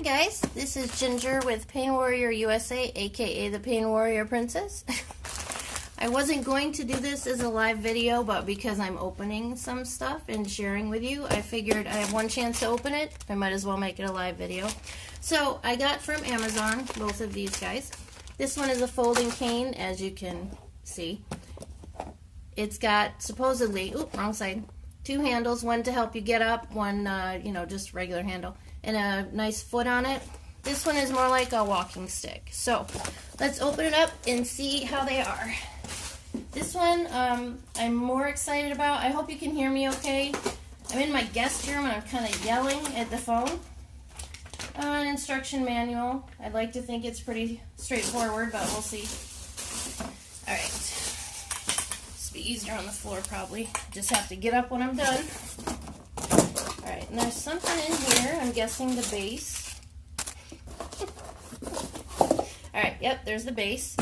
guys, this is Ginger with Pain Warrior USA, aka the Pain Warrior Princess. I wasn't going to do this as a live video, but because I'm opening some stuff and sharing with you, I figured I have one chance to open it. I might as well make it a live video. So I got from Amazon both of these guys. This one is a folding cane, as you can see. It's got supposedly, wrong side, 2 handles, one to help you get up, one, just regular handle, and a nice foot on it. This one is more like a walking stick. So let's open it up and see how they are. This one I'm more excited about. I hope you can hear me okay. I'm in my guest room and I'm kind of yelling at the phone. An instruction manual. I'd like to think it's pretty straightforward, but we'll see. Alright. This will be easier on the floor probably. Just have to get up when I'm done. Alright, and there's something in here. I'm guessing the base. Alright, yep, there's the base.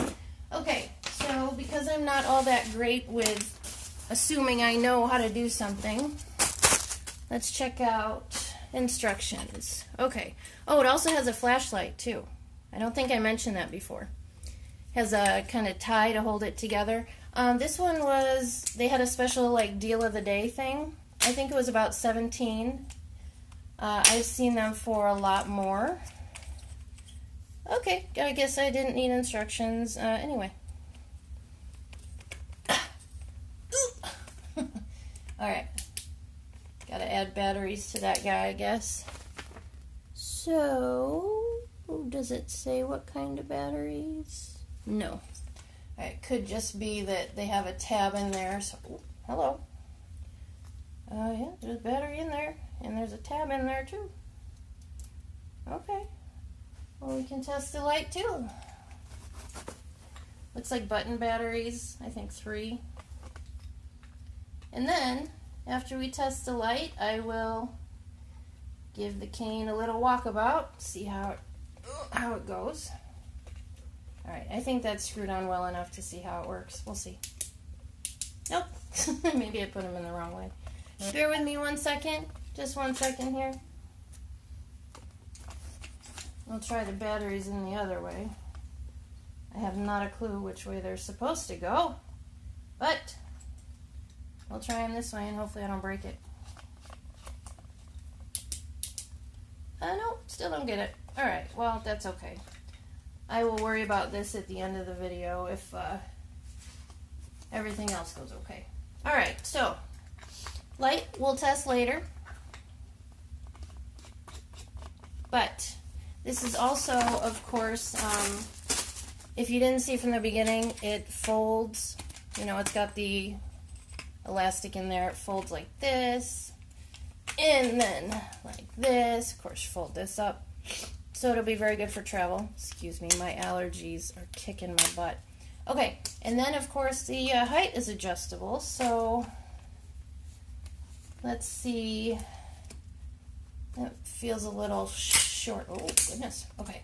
Okay, so because I'm not all that great with assuming I know how to do something, let's check out instructions. Okay. Oh, it also has a flashlight too. I don't think I mentioned that before. Has a kind of tie to hold it together. This one they had a special like deal of the day thing. I think it was about $17. I've seen them for a lot more. Okay, I guess I didn't need instructions. Anyway. Alright. Gotta add batteries to that guy, I guess. So, does it say what kind of batteries? No. It could just be that they have a tab in there. So, hello. Yeah, there's a battery in there, and there's a tab in there too. Okay. Well, we can test the light too. Looks like button batteries, I think 3. And then, after we test the light, I will give the cane a little walkabout, see how it goes. Alright, I think that's screwed on well enough to see how it works. We'll see. Nope. Maybe I put them in the wrong way. Bear with me 1 second. Just 1 second here. We'll try the batteries in the other way. I have not a clue which way they're supposed to go, but we'll try them this way and hopefully I don't break it. No, still don't get it. Alright, well, that's okay. I will worry about this at the end of the video if everything else goes okay. Alright, so light we'll test later. But this is also, of course, if you didn't see from the beginning, it folds. You know, it's got the elastic in there. It folds like this, and then like this. Of course, fold this up. So it'll be very good for travel. Excuse me, my allergies are kicking my butt. Okay, and then of course the height is adjustable. So let's see. That feels a little short. Oh, goodness. Okay.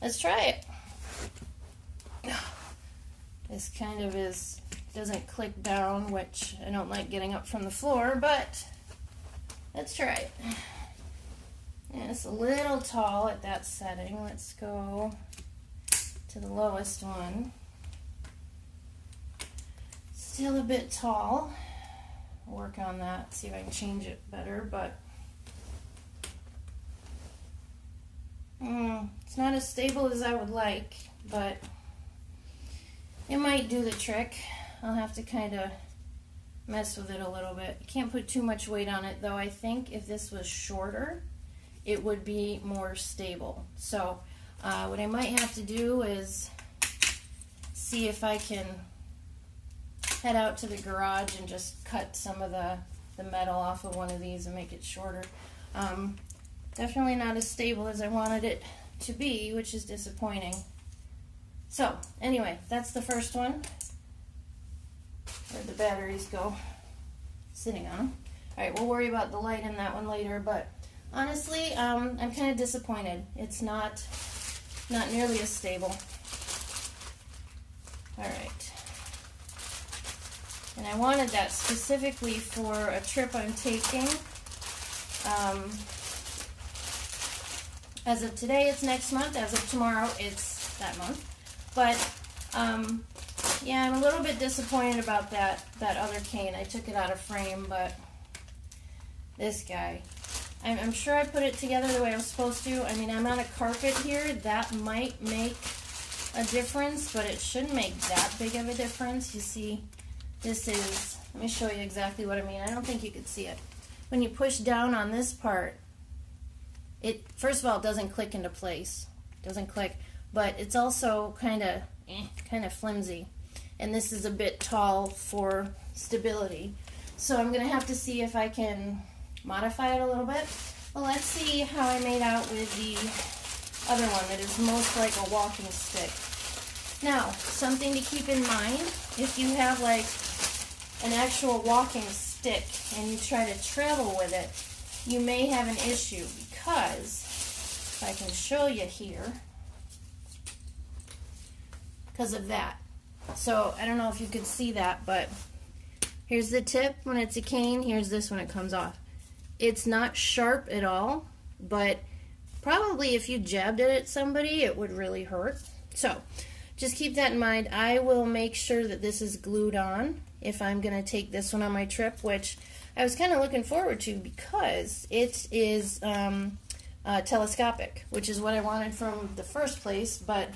Let's try it. This kind of doesn't click down, which I don't like getting up from the floor, but let's try it. Yeah, it's a little tall at that setting. Let's go to the lowest one. Still a bit tall. I'll work on that, see if I can change it better, but it's not as stable as I would like, but it might do the trick. I'll have to kind of mess with it a little bit. You can't put too much weight on it, though. I think if this was shorter, it would be more stable. So what I might have to do is see if I can head out to the garage and just cut some of the metal off of one of these and make it shorter. Definitely not as stable as I wanted it to be, which is disappointing. So, anyway, that's the first one. Where'd the batteries go? Sitting on them. Alright, we'll worry about the light in that one later, but honestly, I'm kind of disappointed. It's not nearly as stable. Alright. And I wanted that specifically for a trip I'm taking. As of today, it's next month. As of tomorrow, it's that month. But, yeah, I'm a little bit disappointed about that other cane. I took it out of frame, but this guy, I'm sure I put it together the way I was supposed to. I mean, I'm on a carpet here. That might make a difference, but it shouldn't make that big of a difference. You see, this is, let me show you exactly what I mean. I don't think you could see it. When you push down on this part, it, first of all, it doesn't click into place. It doesn't click, but it's also kind of flimsy. And this is a bit tall for stability. So I'm going to have to see if I can modify it a little bit. Well, let's see how I made out with the other one that is most like a walking stick. Now, something to keep in mind, if you have like an actual walking stick and you try to travel with it, you may have an issue because, if I can show you here, because of that. So, I don't know if you could see that, but here's the tip when it's a cane, here's this when it comes off. It's not sharp at all, but probably if you jabbed it at somebody, it would really hurt. So, just keep that in mind. I will make sure that this is glued on if I'm going to take this one on my trip, which I was kind of looking forward to because it is telescopic, which is what I wanted from the first place, but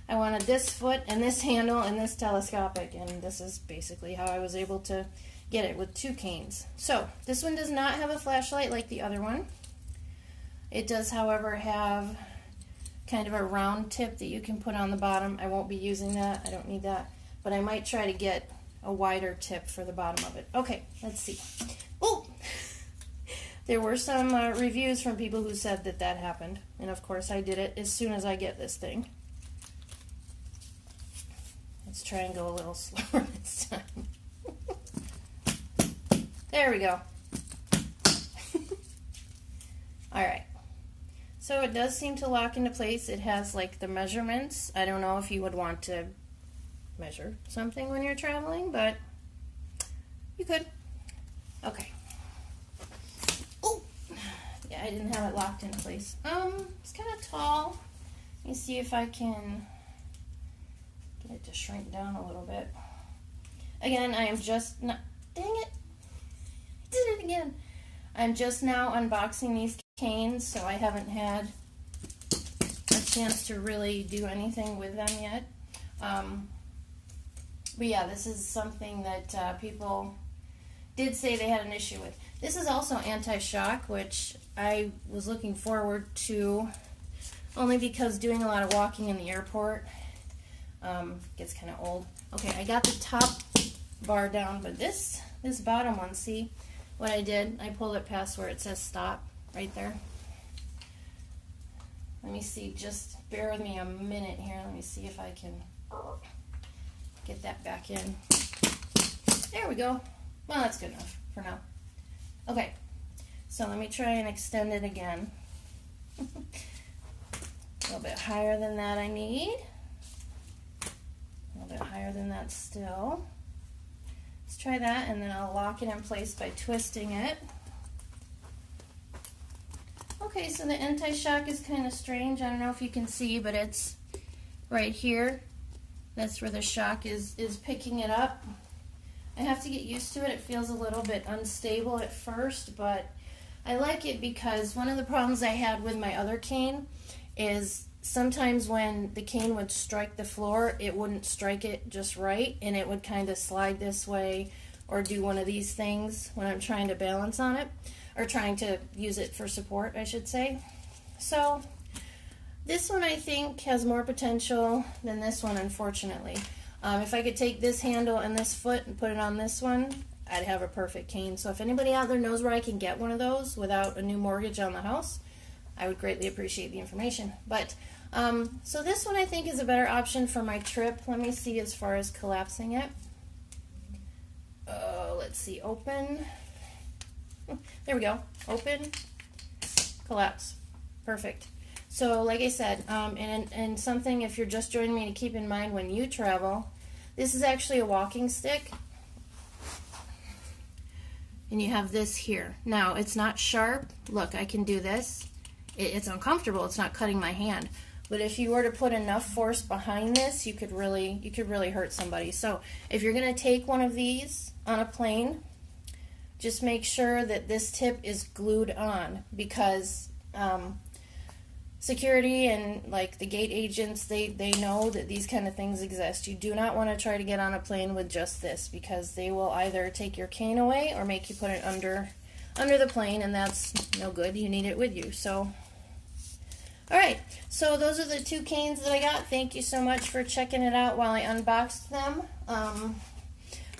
I wanted this foot and this handle and this telescopic, and this is basically how I was able to get it with two canes. So, this one does not have a flashlight like the other one. It does, however, have kind of a round tip that you can put on the bottom. I won't be using that. I don't need that. But I might try to get a wider tip for the bottom of it. Okay, let's see. Oh! There were some reviews from people who said that that happened. And of course I did it as soon as I get this thing. Let's try and go a little slower this time. There we go. Alright. So it does seem to lock into place. It has like the measurements. I don't know if you would want to measure something when you're traveling, but you could. Okay. Oh! Yeah, I didn't have it locked in place. It's kind of tall. Let me see if I can get it to shrink down a little bit. Again, I am just not, dang it! I did it again. I'm just now unboxing these canes, so I haven't had a chance to really do anything with them yet. But yeah, this is something that people did say they had an issue with. This is also anti-shock, which I was looking forward to only because doing a lot of walking in the airport gets kind of old. Okay, I got the top bar down, but this bottom one, see what I did? I pulled it past where it says stop, right there. Let me see, just bear with me a minute here. Let me see if I can get that back in. There we go. Well, that's good enough for now. Okay, so let me try and extend it again. A little bit higher than that I need. A little bit higher than that still. Let's try that, and then I'll lock it in place by twisting it. Okay, so the anti-shock is kind of strange. I don't know if you can see, but it's right here. That's where the shock is picking it up. I have to get used to it. It feels a little bit unstable at first, but I like it because one of the problems I had with my other cane is sometimes when the cane would strike the floor, it wouldn't strike it just right, and it would kind of slide this way or do one of these things when I'm trying to balance on it, or trying to use it for support, I should say. So this one I think has more potential than this one, unfortunately. If I could take this handle and this foot and put it on this one, I'd have a perfect cane. So if anybody out there knows where I can get one of those without a new mortgage on the house, I would greatly appreciate the information. But so this one I think is a better option for my trip. Let me see as far as collapsing it. Let's see, open. There we go. Open, collapse. Perfect. So like I said, and something if you're just joining me to keep in mind when you travel, this is actually a walking stick. And you have this here. Now, it's not sharp. Look, I can do this. it's uncomfortable. It's not cutting my hand. But if you were to put enough force behind this, you could really hurt somebody. So if you're going to take one of these on a plane, just make sure that this tip is glued on, because security and like the gate agents, they know that these kind of things exist. You do not want to try to get on a plane with just this, because they will either take your cane away or make you put it under the plane, and that's no good. You need it with you. So alright, so those are the 2 canes that I got. Thank you so much for checking it out while I unboxed them.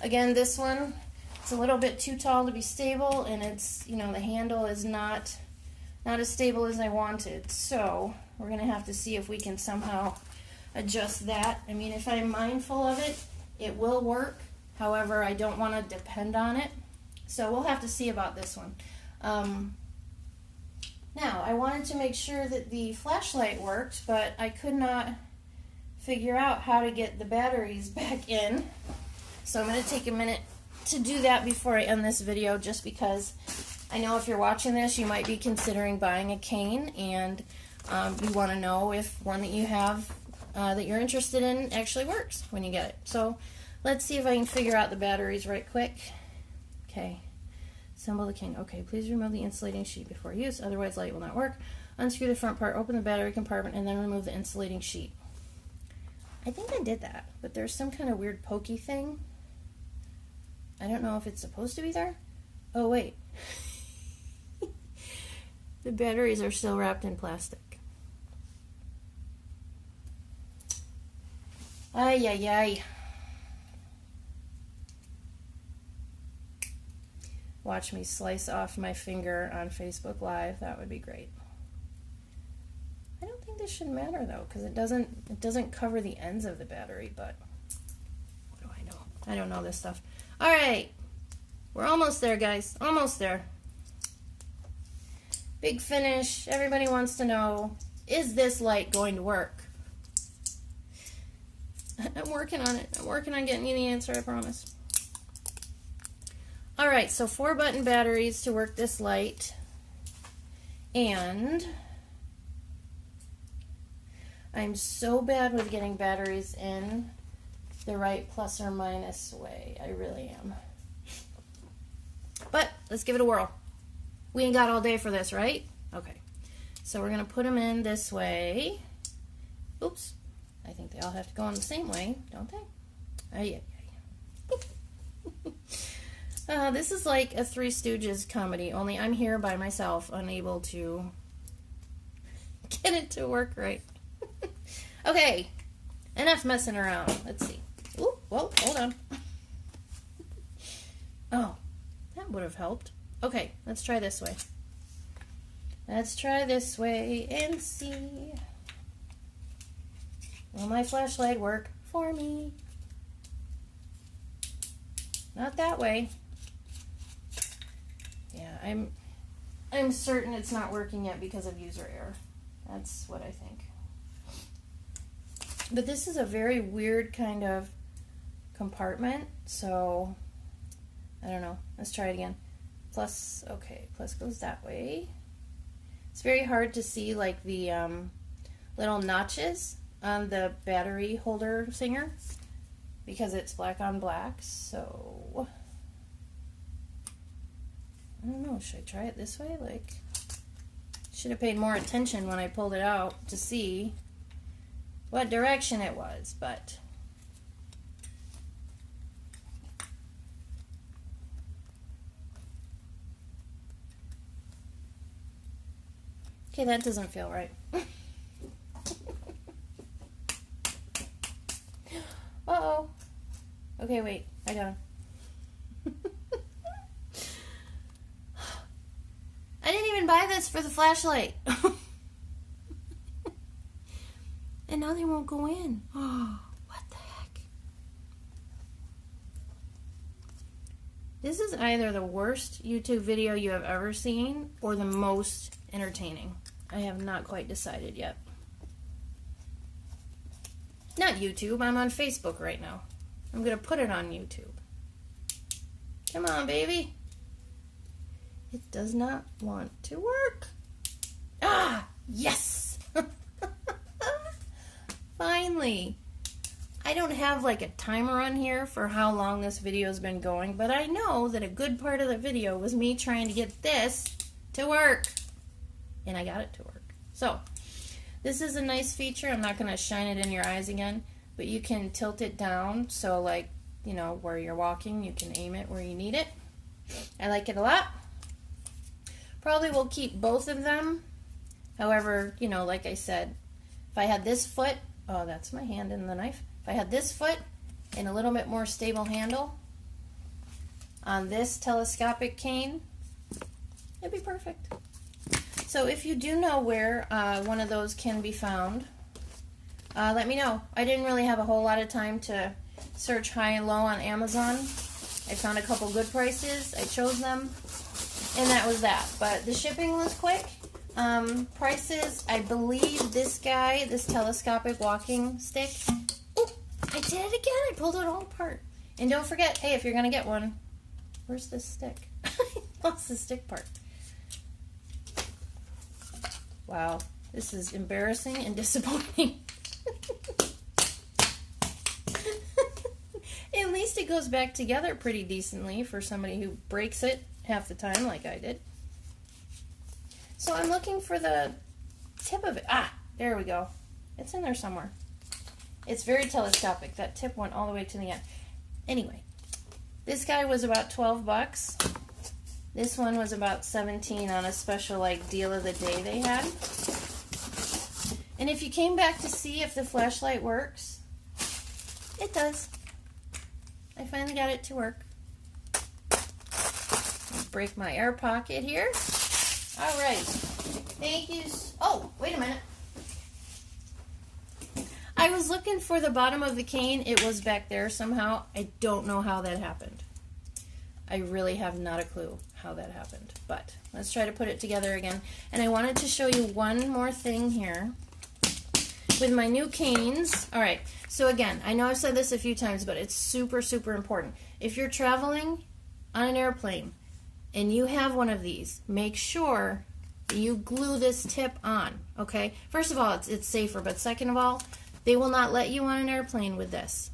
Again, this one, it's a little bit too tall to be stable, and it's, the handle is not as stable as I wanted. So we're going to have to see if we can somehow adjust that. I mean, if I'm mindful of it, it will work. However, I don't want to depend on it. So we'll have to see about this one. Now, I wanted to make sure that the flashlight worked, but I could not figure out how to get the batteries back in. So I'm going to take a minute to do that before I end this video, just because I know if you're watching this, you might be considering buying a cane, and you want to know if one that you have that you're interested in actually works when you get it. So let's see if I can figure out the batteries right quick. Okay. Assemble the cane. Okay, please remove the insulating sheet before use, otherwise light will not work. Unscrew the front part, open the battery compartment, and then remove the insulating sheet. I think I did that, but there's some kind of weird pokey thing. I don't know if it's supposed to be there. Oh, wait. The batteries are still wrapped in plastic. Ay, ay, ay. Watch me slice off my finger on Facebook Live. That would be great. I don't think this should matter though, because it doesn't cover the ends of the battery, but what do I know? I don't know this stuff. All right. We're almost there, guys. Almost there. Big finish. Everybody wants to know, is this light going to work? I'm working on it. I'm working on getting you the answer, I promise. Alright, so 4 button batteries to work this light, and I'm so bad with getting batteries in the right plus or minus way. I really am. But let's give it a whirl. We ain't got all day for this, right? Okay, so we're going to put them in this way. Oops, I think they all have to go in the same way, don't they? Oh, yeah. This is like a Three Stooges comedy, only I'm here by myself, unable to get it to work right. Okay, enough messing around. Let's see. Ooh, whoa, hold on. Oh, that would have helped. Okay, let's try this way. Let's try this way and see. Will my flashlight work for me? Not that way. Yeah, I'm certain it's not working yet because of user error. That's what I think. But this is a very weird kind of compartment, so I don't know. Let's try it again. Plus, okay, plus goes that way. It's very hard to see like the little notches on the battery holder thinger because it's black on black, so I don't know, should I try it this way? Like, should have paid more attention when I pulled it out to see what direction it was, but okay, that doesn't feel right. Uh-oh. Okay, wait, I got him. I didn't even buy this for the flashlight. And now they won't go in. Oh, what the heck? This is either the worst YouTube video you have ever seen or the most entertaining. I have not quite decided yet. Not YouTube, I'm on Facebook right now. I'm going to put it on YouTube. Come on, baby. It does not want to work. Ah! Yes! Finally! I don't have like a timer on here for how long this video has been going, but I know that a good part of the video was me trying to get this to work. And I got it to work. So, this is a nice feature. I'm not going to shine it in your eyes again, but you can tilt it down so like, you know, where you're walking, you can aim it where you need it. I like it a lot. Probably will keep both of them. However, you know, like I said, if I had this foot, oh, that's my hand in the knife. If I had this foot and a little bit more stable handle on this telescopic cane, it'd be perfect. So if you do know where one of those can be found, let me know. I didn't really have a whole lot of time to search high and low on Amazon. I found a couple good prices. I chose them, and that was that. But the shipping was quick. Prices, I believe this guy, this telescopic walking stick, I did it again. I pulled it all apart. And don't forget, hey, if you're going to get one, where's this stick? I lost the stick part. Wow, this is embarrassing and disappointing. At least it goes back together pretty decently for somebody who breaks it half the time like I did. So I'm looking for the tip of it. Ah, there we go. It's in there somewhere. It's very telescopic. That tip went all the way to the end. Anyway, this guy was about 12 bucks. This one was about 17 on a special like deal of the day they had. And if you came back to see if the flashlight works, it does. I finally got it to work. Break my air pocket here. All right. Thank you. Oh, wait a minute. I was looking for the bottom of the cane. It was back there somehow. I don't know how that happened. I really have not a clue how that happened. But let's try to put it together again. And I wanted to show you one more thing here with my new canes. All right. So again, I know I've said this a few times, but it's super, super important. If you're traveling on an airplane and you have one of these, make sure you glue this tip on, okay? First of all, it's safer, but second of all, they will not let you on an airplane with this.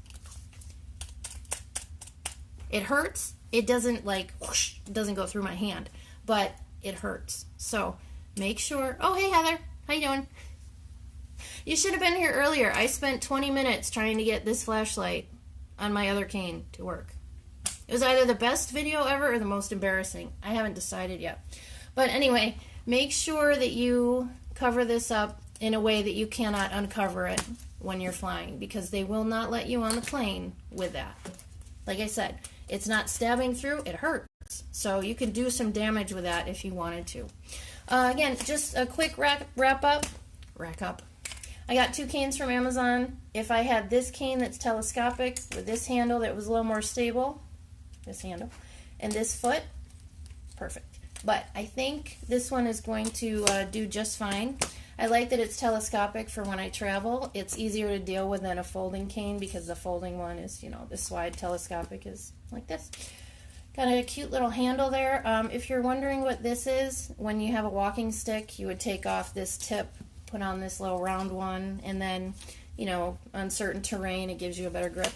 It hurts. It doesn't like whoosh, it doesn't go through my hand, but it hurts. So make sure. Oh, hey Heather, how you doing? You should have been here earlier. I spent 20 minutes trying to get this flashlight on my other cane to work. It was either the best video ever or the most embarrassing. I haven't decided yet. But anyway, make sure that you cover this up in a way that you cannot uncover it when you're flying, because they will not let you on the plane with that. Like I said, it's not stabbing through, it hurts. So you can do some damage with that if you wanted to. Again, just a quick rack up. I got 2 canes from Amazon. If I had this cane that's telescopic with this handle that was a little more stable, this handle, and this foot, perfect. But I think this one is going to do just fine. I like that it's telescopic for when I travel. It's easier to deal with than a folding cane, because the folding one is, you know, this wide. Telescopic is like this. Got a cute little handle there. If you're wondering what this is, when you have a walking stick, you would take off this tip, put on this little round one, and then, you know, on certain terrain, it gives you a better grip.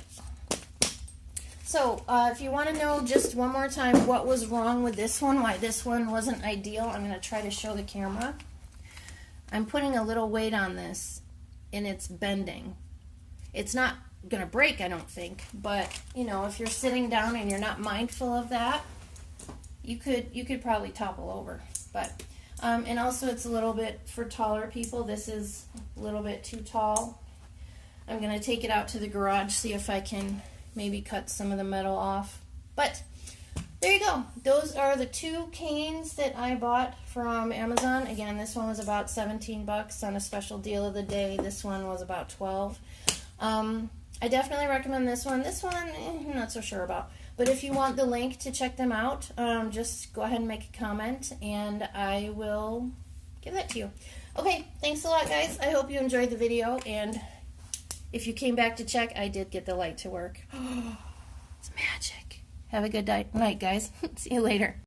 So, if you want to know just one more time what was wrong with this one, why this one wasn't ideal, I'm going to try to show the camera. I'm putting a little weight on this, and it's bending. It's not going to break, I don't think, but, you know, if you're sitting down and you're not mindful of that, you could probably topple over. But, and also it's a little bit for taller people. This is a little bit too tall. I'm going to take it out to the garage, see if I can maybe cut some of the metal off. But there you go. Those are the 2 canes that I bought from Amazon. Again, this one was about 17 bucks on a special deal of the day. This one was about 12. I definitely recommend this one. This one, I'm not so sure about. But if you want the link to check them out, just go ahead and make a comment, and I will give that to you. Okay, thanks a lot, guys. I hope you enjoyed the video, and if you came back to check, I did get the light to work. It's magic. Have a good night, guys. See you later.